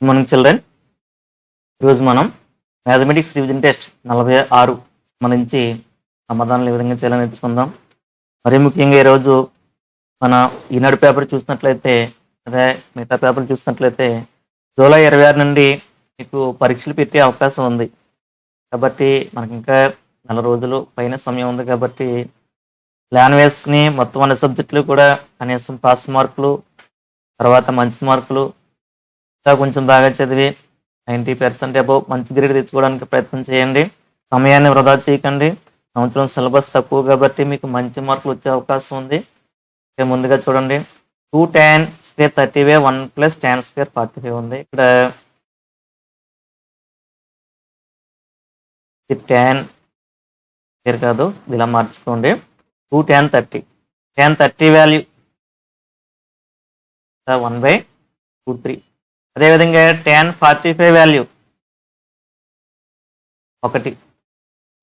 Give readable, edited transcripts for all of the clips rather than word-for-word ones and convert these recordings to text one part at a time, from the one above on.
Morning children, ఈరోజు మనం mathematics revision test 46 సంబంధించి సమాధానాలు ఏ విధంగా చేయాలని నేర్చుకుందాం. మరీ ముఖ్యంగా ఈరోజు మన ఈనాడు పేపర్ చూసినట్లయితే, అదే మిగతా పేపర్ చూసినట్లయితే జూలై 26 నుండి మీకు పరీక్షలు పెట్టే అవకాశం ఉంది. కాబట్టి మనకి ఇంకా 4 రోజులు పైన సమయం ఉంది. కాబట్టి ప్లాన్ వేసుకుని మొత్తం అన్ని సబ్జెక్టులు కూడా కనీసం పాస్ మార్కులు, తర్వాత మంచి మార్కులు, ఇంకా కొంచెం బాగా చదివి 90% అబౌవ్ మంచి గ్రేడ్ తెచ్చుకోవడానికి ప్రయత్నం చేయండి. సమయాన్ని వృధా చేయకండి. సంవత్సరం సిలబస్ తక్కువ కాబట్టి మీకు మంచి మార్కులు వచ్చే అవకాశం ఉంది. ముందుగా చూడండి, 2 tan square 30 1 plus tan square 45 ఉంది. ఇక్కడ tan స్క్వేర్ కాదు, ఇలా మార్చుకోండి. 2 tan 30 tan 30 వాల్యూ 1/√3. అదేవిధంగా tan 45 వాల్యూ 1.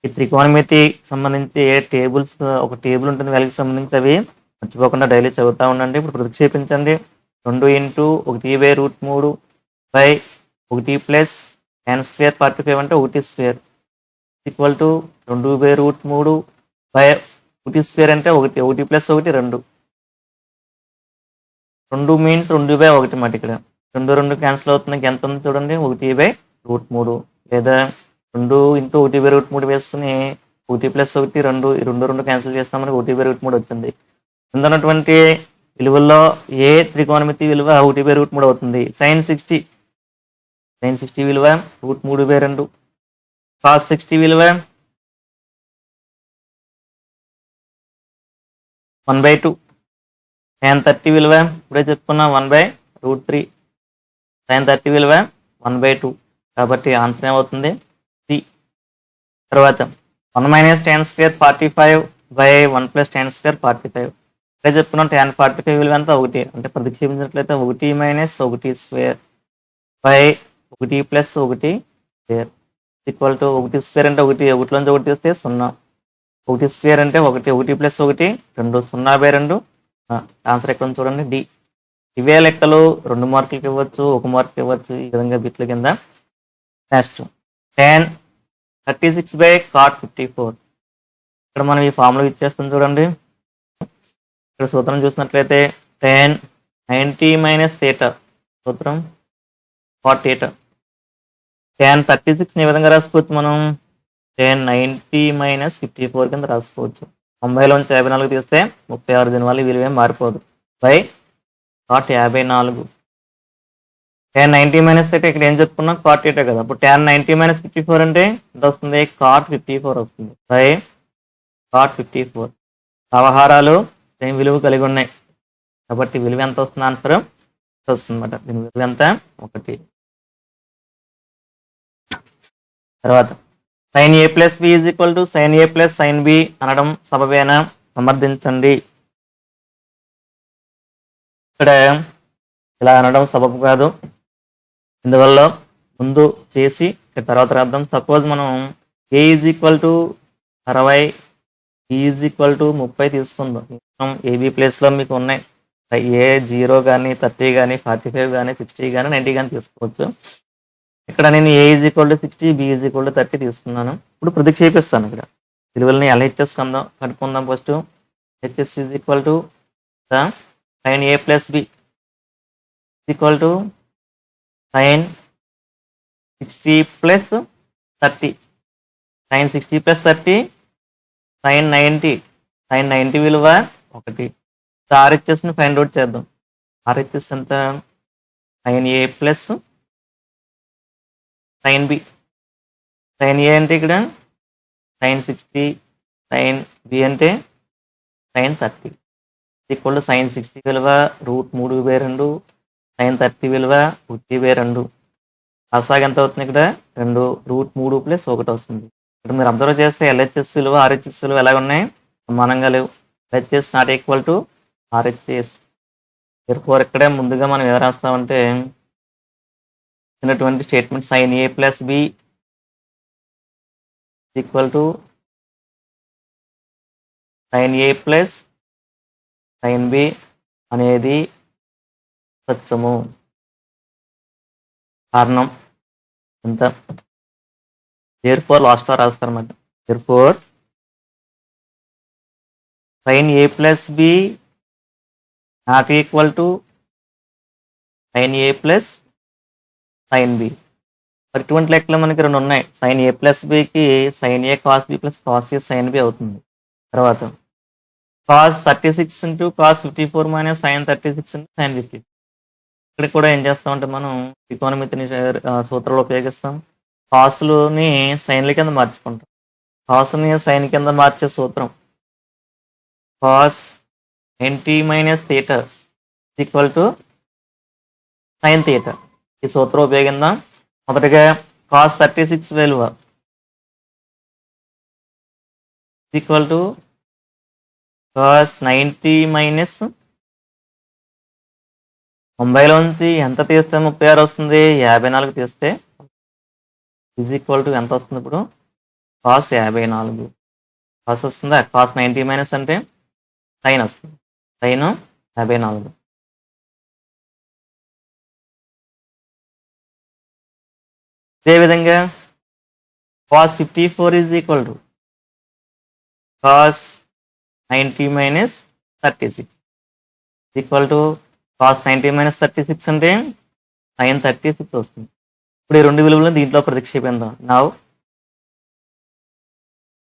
ఈ త్రికోణమితి సంబంధించి టేబుల్స్, ఒక టేబుల్ ఉంటుంది వాల్యూకి సంబంధించి, అవి మర్చిపోకుండా డైలీ చదువుతూ ఉండండి. ఇప్పుడు ప్రతిక్షేపించండి. 2 × 1/√3/1 ప్లస్ tan స్క్వేర్ 45 అంటే 1 స్క్వేర్ ఈక్వల్ టు 2/√3/1 స్క్వేర్ అంటే 1 ప్లస్ 1 2. 2 మీన్స్ 2/1 మాట. ఇక్కడ 2 క్యాన్సిల్ అవుతుంది. ఎంత ఉంది చూడండి, 1/√3. లేదా 2 × 1/√3 వేసుకుని 1 ప్లస్ 1 2, 2 క్యాన్సిల్ చేస్తాం, మనకి 1/√3 వచ్చింది. ఉన్నటువంటి విలువల్లో ఏ త్రికోణమితి విలువ 1/√3 అవుతుంది? sin 60 విలువ √3/2. cos 60 విలువ 1/2. tan 30 విలువ ఇప్పుడే చెప్పుకున్నాం 1/√3. sin 30 విలువ 1/2. కాబట్టి ఆన్సర్ ఏమవుతుంది? సి. తర్వాత 1 - tan square 45/1 plus tan square 45. ఇప్పుడే చెప్పుకున్నాం tan 45 విలువ ఎంత? 1. అంటే ప్రతిక్షేపించినట్లయితే 1 - 1 square 1 plus 1 square equal to 1 square అంటే 1, 1లోంచి 1 తీస్తే 0. 1 స్క్వేర్ అంటే 1, 1 ప్లస్ 1 2, 0/2. ఆన్సర్ ఎక్కడ ఉంది చూడండి, డి. ఇవే లెక్కలు 2 మార్కులకి ఇవ్వచ్చు, 1 మార్కుకి ఇవ్వచ్చు, ఈ విధంగా బిట్ల కింద. Next tan 36/cot 54. ఇక్కడ మనం ఈ ఫార్ములా ఇచ్చేస్తాం చూడండి. ఇక్కడ సూత్రం చూసినట్లయితే tan 90 - θ సూత్రం cot θ. tan 36 ఈ విధంగా రాసుకోవచ్చు మనం, tan 90 - 54 కింద రాసుకోవచ్చు. 90లోంచి 54 తీస్తే 36, దీనివల్ల విలువ ఏం మారిపోదు. By cot 54. tan 90 - θ ఇక్కడ ఏం చెప్పుకున్నాం? cot θ కదా. అప్పుడు tan 90 - 54 అంటే ఎంత వస్తుంది? cot 54 వస్తుంది. By cot 54. అవహారాలు సేమ్ విలువ కలిగి ఉన్నాయి కాబట్టి విలువ ఎంత వస్తుంది? ఆన్సర్ వస్తుంది అనమాట. దీని విలువ ఎంత? 1. తర్వాత sin a + b = sin a + sin b అనడం సబబేనా? సమర్థించండి. ఇక్కడ ఇలా అనడం సబబు కాదు. ఇందువల్ల ముందు చేసి తర్వాత రాద్దాం. సపోజ్ మనం a = 60, b = 30 తీసుకుందాం. ఏబీ ప్లేస్లో మీకు ఉన్నాయి. ఏ 0 కానీ 30 కానీ 45 కానీ 60 కానీ 90 కానీ తీసుకోవచ్చు. ఇక్కడ నేను a = 60, b = 30 తీసుకున్నాను. ఇప్పుడు ప్రతిక్షేపిస్తాను. ఇక్కడ విలువల్ని LHS కనుక్కుందాం. First HS = sin a + b = sin 60 + 30. sin 60 + 30 sin 90. sin 90 విలువ 1. RHSని ఫైండ్ అవుట్ చేద్దాం. RHS ఎంత? sin a + sin b. sin a అంటే ఇక్కడ sin 60, sin b అంటే sin 30 = sin 60 విలువ √3/2, sin 30 విలువ 1/2. అసాగ ఎంత అవుతుంది? ఇక్కడ 2 √3 + 1 వస్తుంది. ఇక్కడ మీరు అబ్జర్వ్ చేస్తే LHS విలువ RHS విలువ ఎలా ఉన్నాయి? సమానంగా లేవు. LHS ≠ RHS. ఇక్కడే ముందుగా మనం ఏం రాస్తామంటే చిన్నటువంటి statement sin a + b = sin a + sin b అనేది సత్యము. కారణం ఎంత, therefore లాస్ట్ లో రాస్తారు అన్నమాట. therefore sin a plus b not equal to sin a plus sin b. మరి ఇటువంటి లెక్కలు మనకి రెండు ఉన్నాయి. sin a ప్లస్ బికి sin a cos b plus cos a sin b అవుతుంది. తర్వాత cos 36 into cos 54 minus sin 36 into sin 50. ఇక్కడ కూడా ఏం చేస్తామంటే మనం త్రికోణమితిని సూత్రాలు ఉపయోగిస్తాం. కాస్లుని సైన్ల కింద మార్చుకుంటాం. కాస్ని సైన్ కింద మార్చే సూత్రం cos 90 minus theta equal to sine theta. ఈ సూత్రం ఉపయోగిద్దాం. మొదటిగా కాస్ 36 విలువ ఈక్వల్ టు కాస్ 90 మైనస్ 90లోంచి ఎంత తీస్తే 36 వస్తుంది, 54 తీస్తే ఈజ్ ఈక్వల్ టు ఎంత వస్తుంది ఇప్పుడు, కాస్ 54 కాస్ వస్తుందా. కాస్ 90 మైనస్ అంటే సైన్ వస్తుంది, సైన్ 54. అదేవిధంగా cos 54 is equal to cos 90 minus 36 equal to cos 90 minus 36 అంటే సైన్ 36 వస్తుంది. ఇప్పుడు ఈ రెండు విలువలను దీంట్లో ప్రతిక్షేపిద్దాం. Now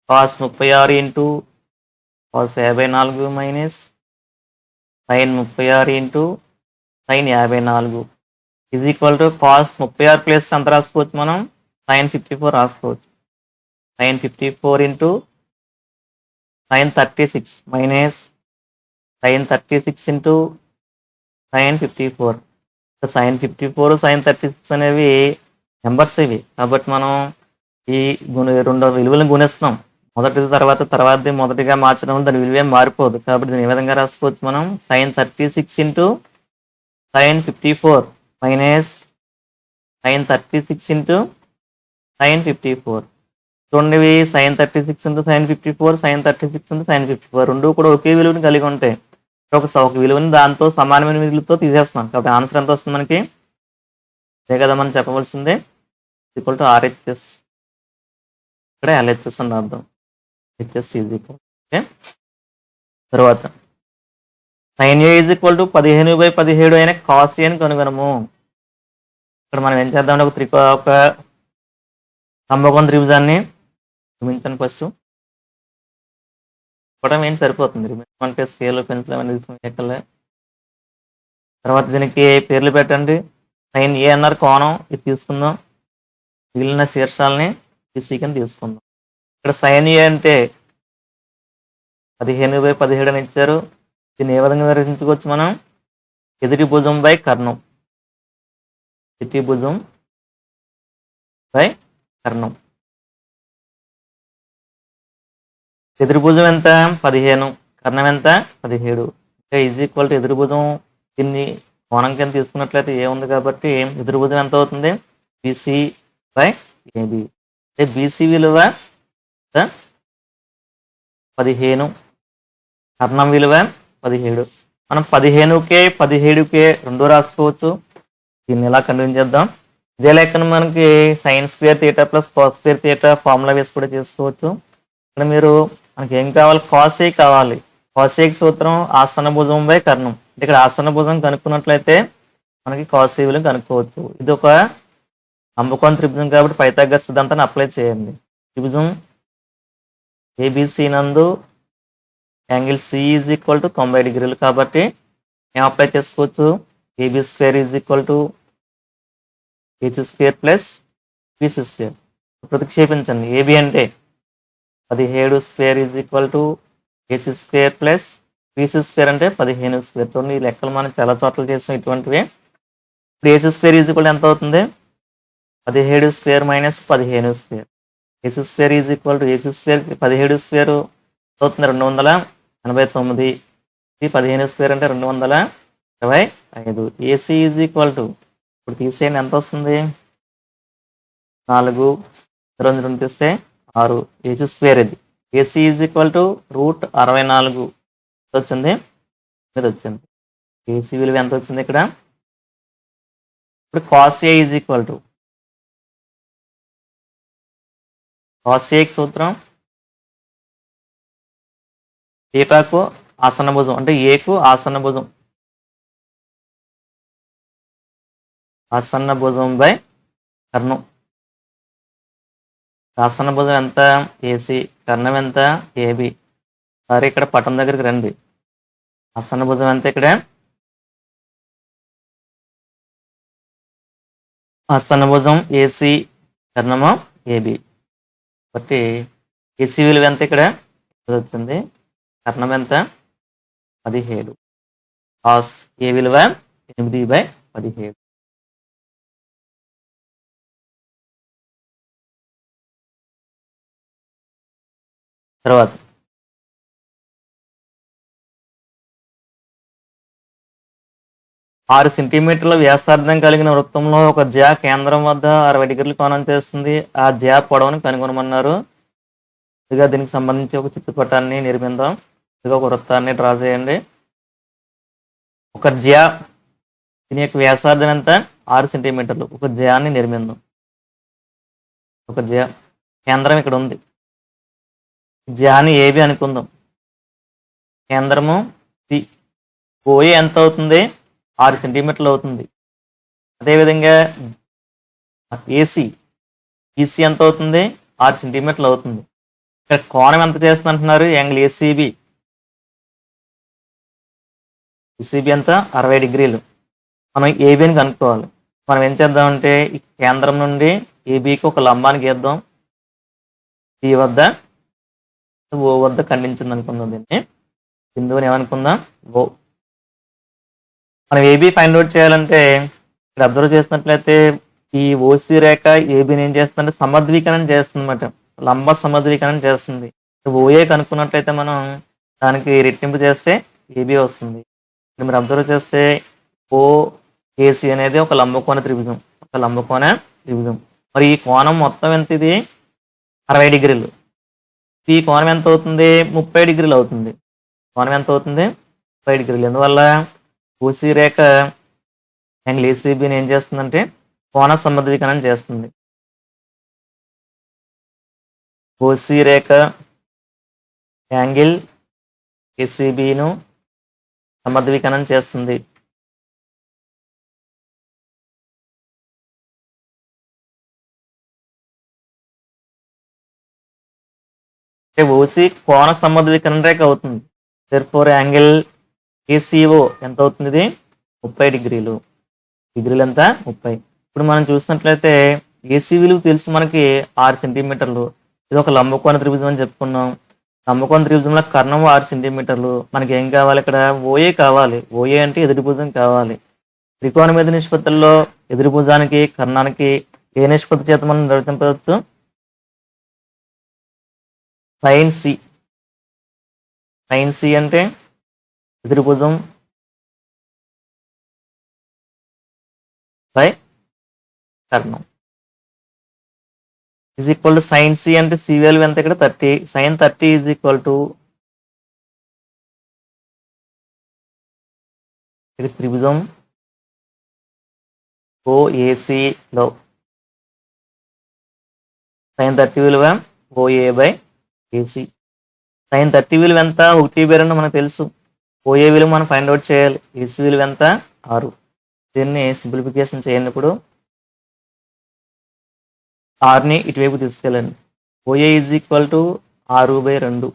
cos 36 into cos 54 minus sine 36 into sine 54 is equal to cos 36 plus ఎంత రాసుకోవచ్చు మనం, సైన్ 54 రాసుకోవచ్చు. Sine 54 into sine 36 minus sine 36 into sine 54. Sine 54 sine 36 అనేవి నెంబర్స్ ఇవి, కాబట్టి మనం ఈ రెండు విలువలను గుణిస్తాం. మొదటిది తర్వాతది మొదటిగా మార్చడం వల్ల దాని విలువ ఏం మారిపోదు. కాబట్టి దీన్ని ఏ విధంగా రాసుకోవచ్చు మనం, sine 36 into sine 54 minus sine 36 into sine 54. చూడండి, sine 36 into sine 54 sine 36 into sine 54 రెండు కూడా ఒకే విలువని కలిగి ఉంటాయి. ఒక విలువని దాంతో సమానమైన విలువలతో తీసేస్తున్నాం. కాబట్టి ఆన్సర్ ఎంత వస్తుంది మనకి, అదే కదా మనం చెప్పవలసిందే, ఈక్వల్ టు ఆర్హెచ్ఎస్. ఇక్కడ ఎల్హెచ్ఎస్ అని అర్థం, హెచ్ఎస్ ఈజ్ ఈక్వల్. ఓకే, తర్వాత sine A is equal to 15/17 అయిన కాస్ ఏ అని కనుగొనము. ఇక్కడ మనం ఏం చేద్దామంటే ఒక సమకోణ త్రిభుజాన్ని చూపించండి. ఫస్ట్ కూడా ఏం సరిపోతుంది, అంటే స్కేల్ పెన్సిల్ అవన్నీ తీసుకుని. తర్వాత దీనికి పేర్లు పెట్టండి. సైన్ ఏ అన్నారు కోణం, ఇది తీసుకుందాం. మిగిలిన శీర్షాలని కింద తీసుకుందాం. ఇక్కడ సైన్ ఏ అంటే 15/17 అని ఇచ్చారు. దీన్ని ఏ విధంగా నిర్వచించుకోవచ్చు మనం, ఎదుటి భుజం బై కర్ణం, ఎదుటి భుజం బై కర్ణం. ఎదురుభుజం ఎంత 15, కర్ణం ఎంత 17. అంటే ఈజ్ ఈక్వల్ టు ఎదురుభుజం దీన్ని కోణం కింద తీసుకున్నట్లయితే ఏముంది, కాబట్టి ఎదురుభుజం ఎంత అవుతుంది, బీసీ బై ఏబి. అంటే బీసీ విలువ 15, కర్ణం విలువ 17. మనం 15కే 17కే రెండు రాసుకోవచ్చు. దీన్ని ఎలా కంటిన్యూ చేద్దాం. ఇదే లెక్కను మనకి sine square theta plus cos square theta formula వేసి కూడా చేసుకోవచ్చు. ఇక్కడ మీరు మనకి ఏం కావాలి, కాస్ ఏ కావాలి. కాస్ ఏ సూత్రం ఆసన భుజం బై కర్ణం. ఇక్కడ ఆసన భుజం కనుక్కున్నట్లయితే మనకి కాస్ ఏ విలువ కనుక్కోవచ్చు. ఇది ఒక అంబకోణ త్రిభుజం కాబట్టి పైథాగరస్ సిద్ధాంతాన్ని అప్లై చేయండి. త్రిభుజం ఏబిసి నందు angle C is equal to 90 డిగ్రీలు కాబట్టి ఏం అప్లై చేసుకోవచ్చు, AB square is equal to H square plus BC square. ప్రతిక్షేపించండి. ఏబి అంటే 17 square is equal to H square plus BC square అంటే 15 స్క్వేర్. చూడండి, ఈ లెక్కలు మనం చాలా చోట్ల చేసాం ఇటువంటివి. ఇప్పుడు ఏసీ స్క్వేర్ ఈజ్ ఈక్వల్ ఎంత అవుతుంది, 17 square minus 15 square. AC square is equal to AC square 17 square అవుతుంది 289. ఇది 15 స్క్వేర్ అంటే 225. ఏసీ ఈజ్ ఈక్వల్ టు ఇప్పుడు తీసేయండి ఎంత వస్తుంది, 4 2 తీస్తే 6. ఏసీ స్క్వేర్ ఇది. ఏసీ ఈజ్ ఈక్వల్ టు √64 వచ్చింది. ఇది వచ్చింది. ఏసీ విలువ ఎంత వచ్చింది ఇక్కడ ఇప్పుడు cos A is equal to cos ఏకి సూత్రం ఏటాకు ఆసన్న భుజం అంటే ఏకు ఆసన్న భుజం ఆసన్న భుజం బై కర్ణం. ఆసన్న భుజం ఎంత ఏసీ, కర్ణం ఎంత ఏబి. సరే ఇక్కడ పటం దగ్గరికి రండి. ఆసన్న భుజం ఎంత ఇక్కడ ఆసన్న భుజం ఏసీ, కర్ణము ఏబి. కాబట్టి ఏసీ విలువ ఎంత ఇక్కడ వచ్చింది, కర్ణం ఎంత 17, కాస్ ఏ విలువ 8/17. తర్వాత 6 సెంటీమీటర్ల వ్యాసార్థం కలిగిన వృత్తంలో ఒక జ్యా కేంద్రం వద్ద 60 డిగ్రీలు కోణం చేస్తుంది. ఆ జ్యా పొడవుని కనుగొనమన్నారు. ఇదిగా దీనికి సంబంధించి ఒక చిత్రపటాన్ని నిర్మిద్దాం. ఇదిగా ఒక వృత్తాన్ని డ్రా చేయండి. ఒక జ్యా దీని యొక్క వ్యాసార్థం ఎంత 6 సెంటీమీటర్లు. ఒక జ్యాన్ని నిర్మిద్దాం. ఒక జ్యా కేంద్రం ఇక్కడ ఉంది. జ్యాని ఏబి అనుకుందాం. కేంద్రము సి. ఓఏ ఎంత అవుతుంది 6 సెంటీమీటర్లు అవుతుంది. అదేవిధంగా ఏసీ ఈసీ ఎంత అవుతుంది 6 సెంటీమీటర్లు అవుతుంది. ఇక్కడ కోణం ఎంత చేస్తుంది అంటున్నారు, యాంగిల్ ఏసీబి. ఏసీబి ఎంత 60 డిగ్రీలు. మనం ఏబిని కనుక్కోవాలి. మనం ఏం చేద్దామంటే ఈ కేంద్రం నుండి ఏబికి ఒక లంబాన్ని గీద్దాం. సి వద్ద ఓ వద్ద ఖండించింది అనుకుందాం. దీన్ని బిందువుని ఏమనుకుందాం ఓ. మనం ఏబి ఫైండ్ అవుట్ చేయాలంటే ఇక్కడ అబ్జర్వ్ చేసినట్లయితే ఈ ఓసి రేఖ ఏబిని ఏం చేస్తుందంటే సమద్వీకరణ చేస్తుంది అన్నమాట. లంబ సమద్వీకరణ చేస్తుంది. ఓఏ కనుక్కున్నట్లయితే మనం దానికి రెట్టింపు చేస్తే ఏబి వస్తుంది. మీరు అబ్జర్వ్ చేస్తే ఓ ఏసీ అనేది ఒక లంబకోణ త్రిభుజం. ఒక లంబకోణ త్రిభుజం. మరి ఈ కోణం మొత్తం ఎంత, ఇది 60 డిగ్రీలు. ఈ కోణం ఎంత అవుతుంది 30 డిగ్రీలు అవుతుంది. కోణం ఎంత అవుతుంది 30 డిగ్రీలు. ఎందువల్ల ఓసీ రేఖ యాంగిల్ ఏసీబీని ఏం చేస్తుందంటే కోణ సమద్వీకరణం చేస్తుంది. ఓసీ రేఖ యాంగిల్ ఏసీబీను సమద్వీకరణం చేస్తుంది. ఓసీ కోణ సమద్వీకరణ రేఖ అవుతుంది. therefore యాంగిల్ ఏసీఓ ఎంత అవుతుంది, ఇది 30 డిగ్రీలు. డిగ్రీలు ఎంత 30. ఇప్పుడు మనం చూసినట్లయితే ఏసీ విలువ తెలుసు మనకి 6 సెంటీమీటర్లు. ఇది ఒక లంబకోణ త్రిభుజం అని చెప్పుకున్నాం. లంబకోణ త్రిభుజంలో కర్ణం 6 సెంటీమీటర్లు. మనకి ఏం కావాలి, ఇక్కడ ఓఏ కావాలి. ఓఏ అంటే ఎదురు భుజం కావాలి. త్రికోణ మీద నిష్పత్తుల్లో ఎదురు భుజానికి కర్ణానికి ఏ నిష్పత్తి చేత మనం నిర్వచించవచ్చు, సైన్ సి. సైన్ సి అంటే ఎదురు భుజం బై కర్ణం is equal to sine C అంటే సి వాల్యూ ఎంత ఇక్కడ 30. సైన్ 30 ఈజ్ ఈక్వల్ టు ఇది త్రిభుజం ఓఏసిలో సైన్ 30 విలువ ఓఏ బై ఏసీ. సైన్ 30 విలువ ఎంత 1/2 మనకు తెలుసు. ఓఏ విలువ మనం ఫైండ్ అవుట్ చేయాలి. ఏసీ విలువ ఎంత 6. దీన్ని సింప్లిఫికేషన్ చేయండి. ఇప్పుడు 6ని ఇటువైపు తీసుకెళ్ళండి. OA is equal to 6/2.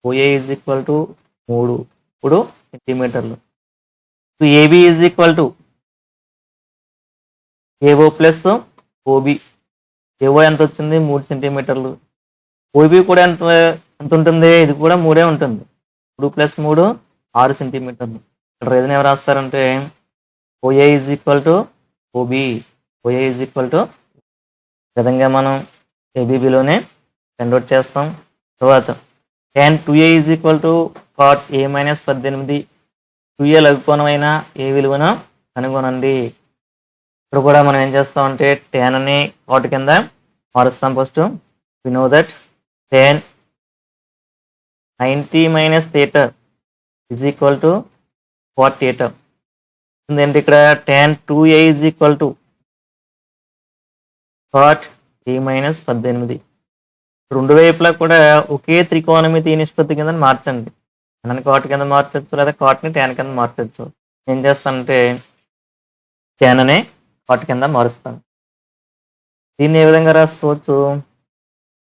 OA is equal to 3 ఇప్పుడు సెంటీమీటర్లు. AB is equal to AO plus OB. AO ఎంత వచ్చింది 3 సెంటీమీటర్లు. ఓబి కూడా ఎంత ఉంటుంది, ఇది కూడా 3 ఉంటుంది. 3 + 3 6 సెంటీమీటర్లు. ఇక్కడ రీజన్ ఎవరు రాస్తారంటే OA is equal to OB. OA is equal to విధంగా మనం ఏబి విలువనే ఫైండ్ అవుట్ చేస్తాం. తర్వాత tan 2a is equal to cot a - 18. 2a లఘుకోణమైన ఏ విలువను కనుగొనండి. ఇక్కడ కూడా మనం ఏం చేస్తామంటే tan అని cot కింద మారుస్తాం. First we know that tan 90 - theta is equal to cot theta. ఏంటంటే ఇక్కడ tan 2a is equal to cot A minus 18. రెండు వైపులా కూడా ఒకే త్రికోణమితి నిష్పత్తి కింద మార్చండి. tan కాట్ కింద మార్చచ్చు, లేదా కాట్ని ట్యాన్ కింద మార్చచ్చు. ఏం చేస్తానంటే ట్యాన్ అనే కాట్ కింద మారుస్తాను. దీన్ని ఏ విధంగా రాసుకోవచ్చు?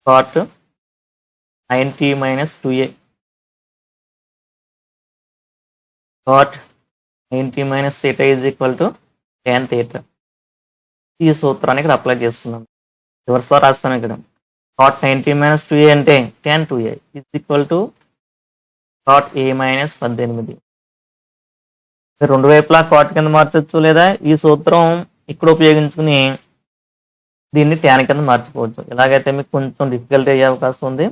Cot 90 minus 2a, cot 90 minus theta is equal to tan theta. ఈ సూత్రాన్ని ఇక్కడ అప్లై చేస్తున్నాం. రివర్స్లో రాస్తాను. ఇక్కడ కాట్ 90 మైనస్ 2a అంటే tan 2a is equal to cot A minus 18. రెండు వైపులా కాట్ కింద మార్చచ్చు, లేదా ఈ సూత్రం ఇక్కడ ఉపయోగించుకుని దీన్ని ట్యాన్ కింద మార్చుకోవచ్చు. ఇలాగైతే మీకు కొంచెం డిఫికల్టీ అయ్యే అవకాశం ఉంది.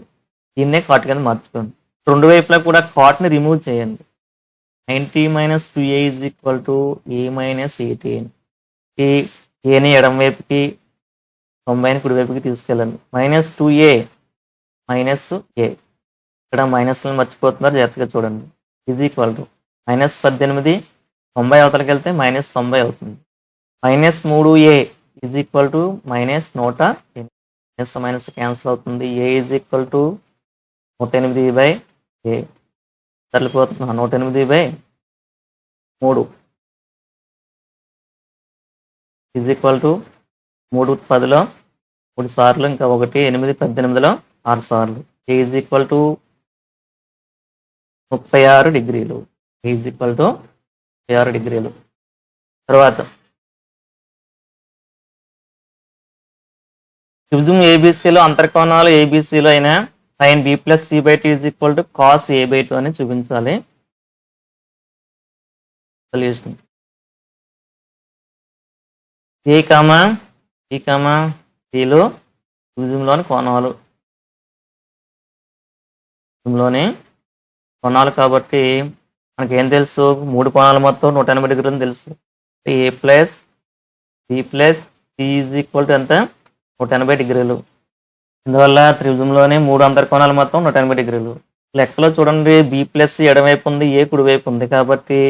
దీన్నే కాట్ కింద మార్చుకోండి. రెండు వైపులా కూడా కాట్ని రిమూవ్ చేయండి. 90 minus 2a is equal to A minus 18. ఈ ఏని ఎడం వైపుకి 90ని కుడి వైపుకి తీసుకెళ్ళండి. మైనస్ 2a మైనస్ ఏ, ఇక్కడ మైనస్లను మర్చిపోతున్నారు, జాగ్రత్తగా చూడండి. ఈజ్ ఈక్వల్ టు మైనస్ 18 90 అవతలకి వెళ్తే మైనస్ 90 అవుతుంది. Minus 3a is equal to minus 108. Minus minus cancel అవుతుంది. ఏ ఈజ్ ఈక్వల్ టు 108 బై ఏ, సరిపోతుంది 108 బై 3 ఈజ్ ఈక్వల్ టు 3 10లో 3 సార్లు, ఇంకా 1 8 18లో 6 సార్లు. ఏ ఈజ్ ఈక్వల్ టు 36 డిగ్రీలు. ఈజ్ ఈక్వల్ టు 36 డిగ్రీలు. తర్వాత త్రిభుజం ఏబిసిలో అంతర్కోణాలు ఏబిసిలో అయినా sine B plus C by T is equal to cos A by 2 అని చూపించాలి. Solution A comma B comma సిలో త్రిభుజంలోని కోణాలు, త్రిభుజంలోని కోణాలు కాబట్టి మనకేం తెలుసు? 3 కోణాలు మొత్తం 180 డిగ్రీలు తెలుసు. A plus B plus C is equal to ఎంత? 180 డిగ్రీలు. ఇందువల్ల త్రిభుజంలోనే 3 అంతర్కోణాలు మొత్తం 180 డిగ్రీలు. లెక్కలో చూడండి, బి ప్లస్ సి ఎడమవైపు ఉంది, ఏ కుడివైపు ఉంది. కాబట్టి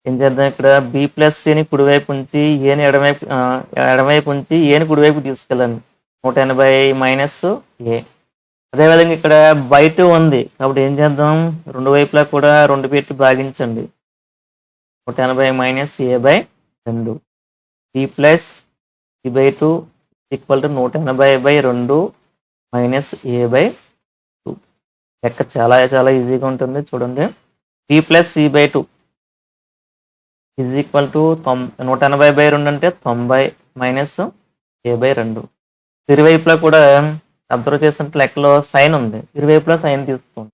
ఏం చేద్దాం? ఇక్కడ బి ప్లస్ సిని కుడివైపు ఉంచి ఏని ఎడమవైపు ఉంచి ఏని కుడివైపు తీసుకెళ్ళండి. 180 మైనస్ ఏ. అదేవిధంగా ఇక్కడ బయట ఉంది కాబట్టి ఏం చేద్దాం? రెండు వైపులా కూడా 2 పెట్టి భాగించండి. 180 minus A by 2. B plus C by 2 equal to 180 by 2 minus A by 2. లెక్క చాలా చాలా ఈజీగా ఉంటుంది. చూడండి, B plus C by 2 is equal to 180 by 2 అంటే 90 మైనస్ ఏ బై 2. ఇరువైపులా కూడా అబ్జర్వ్ చేసినట్టు లెక్కలో సైన్ ఉంది, ఇరువైపులా సైన్ తీసుకోండి.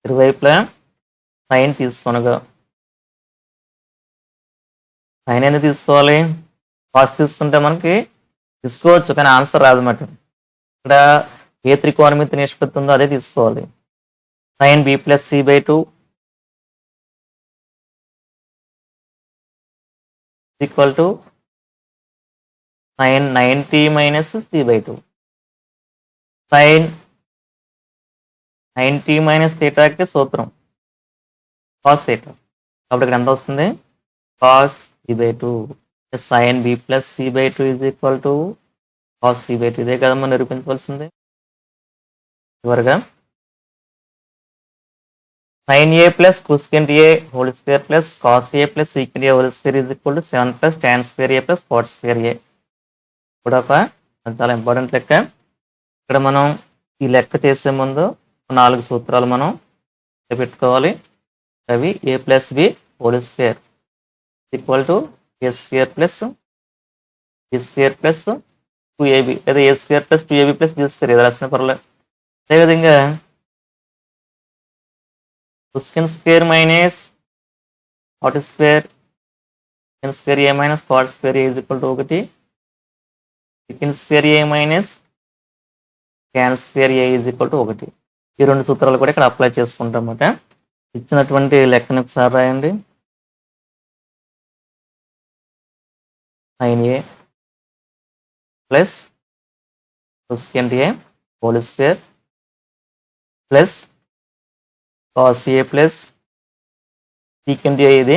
ఇరువైపులా సైన్ తీసుకొనగా సైన్ ఎందుకు తీసుకోవాలి? కాస్ తీసుకుంటే మనకి తీసుకోవచ్చు, కానీ ఆన్సర్ రాదు అన్నమాట. ఇక్కడ ఏ త్రికోణమితి నిష్పత్తి ఉందో అదే తీసుకోవాలి. Sine B plus C by 2 equal to sine 90 minus C by 2. Sine 90 minus థీటాకి సూత్రం కాస్ థీటా. కాబట్టి ఇక్కడ ఎంత వస్తుంది? Cos C by 2. Sine B plus C by 2 is equal to cos C by 2. ఇదే కదా మనం నిరూపించవలసింది. చివరిగా sin a plus cosecant a whole square plus cos a plus secant a whole square is equal to 7 plus tan square a plus cot square a. కూడా ఒక చాలా important లెక్క. ఇక్కడ మనం ఈ లెక్క చేసే ముందు 4 సూత్రాలు మనం పెట్టుకోవాలి. అవి a plus B whole square equal to A square plus B square plus 2ab, లేదా A square plus 2ab plus B square, ఏదో రాసిన పర్లేదు. అదేవిధంగా cosecant square minus cot square, secant square a minus cot square a is equal to 1. secant square a minus tan square a is equal to 1. ఈ 2 సూత్రాలు కూడా ఇక్కడ apply చేసుకుంటాం అన్నమాట. ఇచ్చినటువంటి లెక్కను ఒకసారి రాయండి. sin a plus cosecant a whole square plus cos a plus secant a ఇది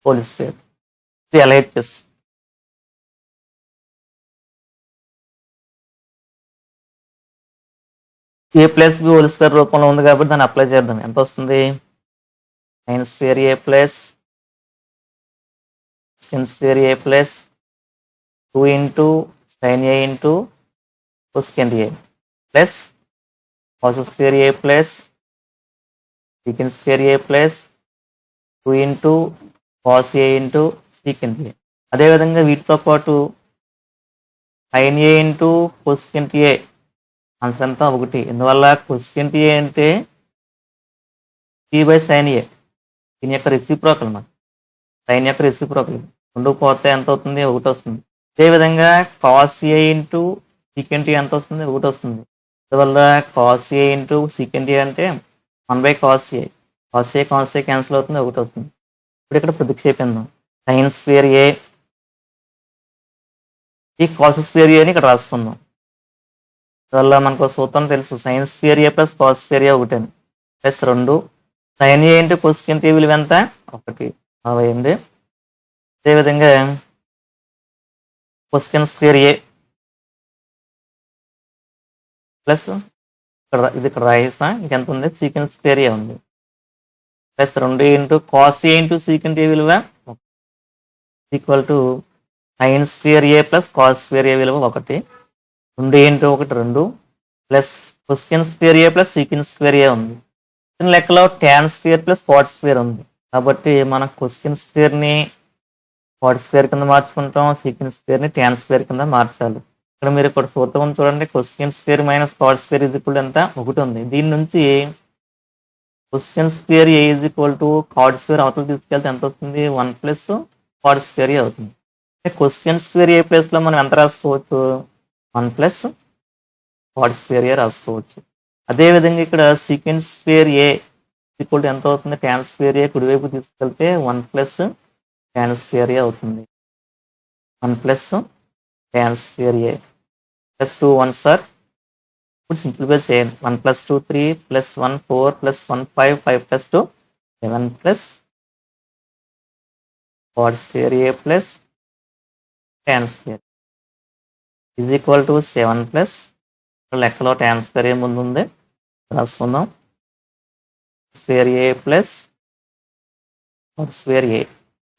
హోల్ స్క్వేర్. ఇది ఎల్హెచ్ఎస్. ఏ ప్లస్ బి హోల్ స్క్వేర్ రూపంలో ఉంది కాబట్టి దాన్ని అప్లై చేద్దాం. ఎంత వస్తుంది? Sign square A plus sin square A plus 2 into sine A into cosecant A plus cos square A plus secant square A plus 2 into cos A into secant ఏ. అదేవిధంగా వీటితో పాటు సైన్ ఏ ఇంటూ cosecant ఏ answer అంతా ఒకటి. ఎందువల్ల cosecant ఏ అంటే c/sin ఏ, దీని యొక్క reciprocal అన్నమాట. సైన్ యొక్క రెసిప్రోకల్. రెండు పోతే ఎంత అవుతుంది? ఒకటి వస్తుంది. అదేవిధంగా కాస్ ఏ ఇంటూ secant ఏ ఎంత వస్తుంది? ఒకటి వస్తుంది. అందువల్ల కాస్ ఏ ఇంటూ secant ఏ అంటే 1/cos A. Cos A cancel అవుతుంది, ఒకటి వస్తుంది. ఇప్పుడు ఇక్కడ ప్రతిక్షేపిద్దాం. సైన్ స్క్వేర్ ఏ ఈ కాస్ స్క్వేర్ ఏని ఇక్కడ రాసుకుందాం. అందువల్ల మనకు సూత్రం తెలుసు, sign square A plus cos square ఏ ఒకటి ప్లస్ 2 సైన్ ఏ ఇంటూ cosecant ఏ విలువ ఎంత? 1 అయింది. అదేవిధంగా cosecant స్క్వేర్ ఏ ప్లస్ ఇది ఇక్కడ రాయిస్తా, ఇంకెంత ఉంది? secant స్క్వేర్ ఏ ఉంది plus 2 into cos A into secant A విలువ equal to sine square A plus cos square A విలువ 1. 2 ఇంటూ 1 2 plus cosecant square A plus secant square A ఉంది. లెక్కలో tan square plus cot square ఉంది కాబట్టి మనం cosecant స్క్వేర్ని cot స్క్వేర్ కింద మార్చుకుంటాం, secant స్క్వేర్ని tan స్క్వేర్ కింద మార్చాలి. ఇక్కడ మీరు ఇక్కడ సూత్రం చూడండి, cosecant square minus cot square is equal ఎంత? 1 ఉంది. దీని నుంచి cosecant square A is equal to cot square అవతల తీసుకెళ్తే ఎంత వస్తుంది? 1 ప్లస్ cot స్క్వేర్ ఏ అవుతుంది. cosecant స్క్వేర్ ఏ ప్లేస్లో మనం ఎంత రాసుకోవచ్చు? 1 ప్లస్ cot స్క్వేర్ ఏ రాసుకోవచ్చు. అదేవిధంగా ఇక్కడ secant square A equal to ఎంత అవుతుంది? tan స్క్వేర్ ఏ కుడివైపు తీసుకెళ్తే 1 ప్లస్ tan స్క్వేర్ ఏ అవుతుంది. 1 plus tan square A plus 2 1 sir. ఇప్పుడు సింప్లిఫై చేయండి. 1 plus 2 3 plus 1 4 plus 1 5 5 plus 2 7 plus cot square A plus tan square is equal to 7 plus లెక్కలో tan square A ముందు ఉంది రాసుకుందాం. Square A plus square A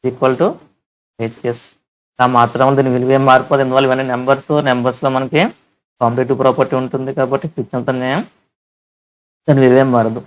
equal to HS. మాత్రం దీని విలువ ఏం మారిపోదు, ఎందువల్ల ఇవన్నీ నెంబర్స్లో మనకి కాంపిటేటివ్ ప్రాపర్టీ ఉంటుంది కాబట్టి దాని విలువ ఏం మారదు.